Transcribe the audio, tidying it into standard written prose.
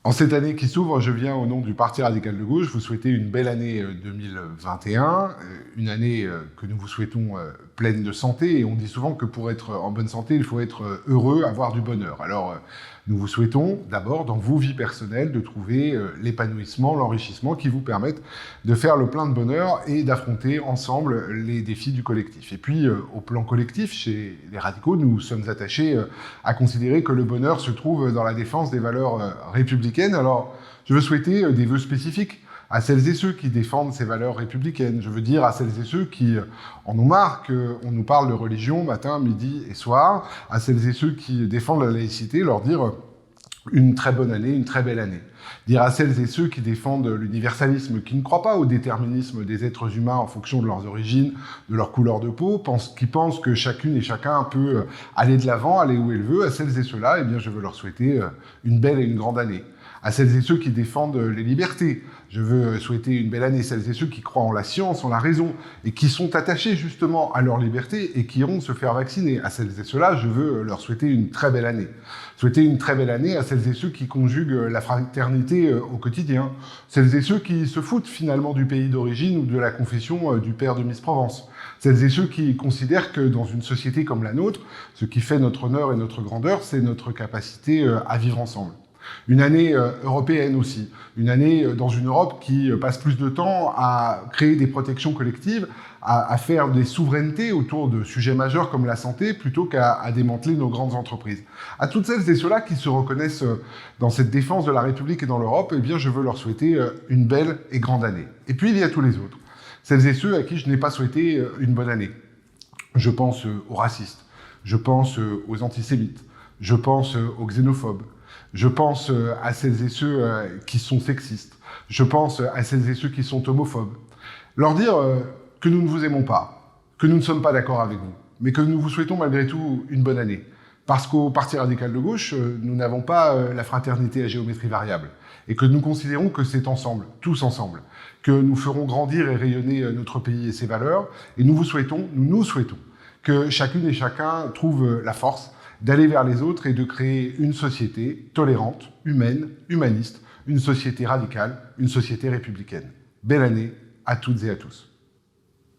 En cette année qui s'ouvre, je viens au nom du Parti radical de gauche vous souhaiter une belle année 2021, une année que nous vous souhaitons pleine de santé, et on dit souvent que pour être en bonne santé, il faut être heureux, avoir du bonheur. Alors nous vous souhaitons d'abord dans vos vies personnelles de trouver l'épanouissement, l'enrichissement qui vous permettent de faire le plein de bonheur et d'affronter ensemble les défis du collectif. Et puis au plan collectif, chez les radicaux, nous sommes attachés à considérer que le bonheur se trouve dans la défense des valeurs républicaines. Alors, je veux souhaiter des vœux spécifiques à celles et ceux qui défendent ces valeurs républicaines. Je veux dire à celles et ceux qui en ont marre qu'on nous parle de religion matin, midi et soir, à celles et ceux qui défendent la laïcité, leur dire une très bonne année, une très belle année. Dire à celles et ceux qui défendent l'universalisme, qui ne croient pas au déterminisme des êtres humains en fonction de leurs origines, de leur couleur de peau, qui pensent que chacune et chacun peut aller de l'avant, aller où elle veut, à celles et ceux-là, eh bien, je veux leur souhaiter une belle et une grande année. À celles et ceux qui défendent les libertés, je veux souhaiter une belle année. Celles et ceux qui croient en la science, en la raison, et qui sont attachés justement à leur liberté et qui iront se faire vacciner. À celles et ceux-là, je veux leur souhaiter une très belle année. Souhaiter une très belle année à celles et ceux qui conjuguent la fraternité au quotidien. Celles et ceux qui se foutent finalement du pays d'origine ou de la confession du père de Miss Provence. Celles et ceux qui considèrent que dans une société comme la nôtre, ce qui fait notre honneur et notre grandeur, c'est notre capacité à vivre ensemble. Une année européenne aussi, une année dans une Europe qui passe plus de temps à créer des protections collectives, à faire des souverainetés autour de sujets majeurs comme la santé, plutôt qu'à démanteler nos grandes entreprises. À toutes celles et ceux-là qui se reconnaissent dans cette défense de la République et dans l'Europe, eh bien je veux leur souhaiter une belle et grande année. Et puis il y a tous les autres, celles et ceux à qui je n'ai pas souhaité une bonne année. Je pense aux racistes, je pense aux antisémites, je pense aux xénophobes, je pense à celles et ceux qui sont sexistes. Je pense à celles et ceux qui sont homophobes. Leur dire que nous ne vous aimons pas, que nous ne sommes pas d'accord avec vous, mais que nous vous souhaitons malgré tout une bonne année. Parce qu'au Parti radical de gauche, nous n'avons pas la fraternité à géométrie variable. Et que nous considérons que c'est ensemble, tous ensemble, que nous ferons grandir et rayonner notre pays et ses valeurs. Et nous nous souhaitons que chacune et chacun trouve la force d'aller vers les autres et de créer une société tolérante, humaine, humaniste, une société radicale, une société républicaine. Belle année à toutes et à tous.